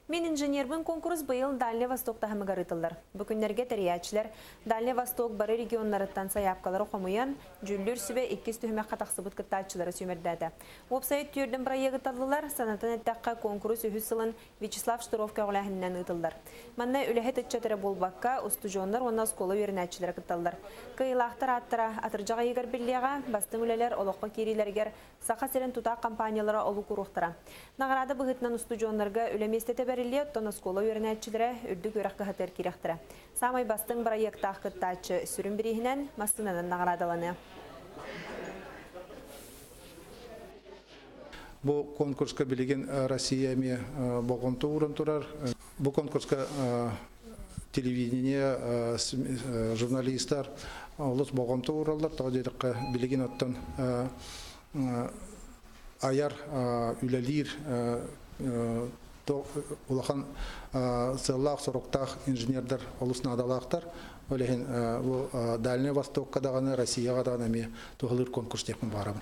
Мен инженербін конкурс быйыл Дальний Востокта хамыгарытылар. Бүкінлерге тәриячлер Дальний Восток бары регионларыттан саяпкалары қомуян, жүллер сүбе 2 түхіме қатақсыбыт кыттачылары сөмердәді. Вебсайт түрдің проекты талылар, санатын әттәққа конкурс үхісілін Вячеслав Штуровка ғыләхіннен ұтылдар. Манна үләхет үтчәтірі болбаққа ұстужонлар онна скола өрінәтчілер кытталдар. Кыйлақтар аттыра атыржаға егер бірлеға, бастың үлелер олыққа керейлергер сақа серін тута компаниялары олу күріқтыра. Нағырады бұғытнан ұстужонларға үлеместеті бәрілі оттон скола өрінәтчілері үрді көріқ қығытыр керектірі. Самай бастың проекта ақыттачы сүрін бірігінен мастынанын нағырадаланы. Бұл конкурска білеген Россияме болғынты ұрын тұрар. Бұл конкурска телевидение, журналистар олыс болғынты ұралар. Тағдедіққа білеген оттан аяр үлелер улахан сыллақ сұрықтақ инженердер олысына адалақтар. Олеген Дальний Востокқа дағаны, Россияға дағаны ме тұғылыр конкурс текмін барамын.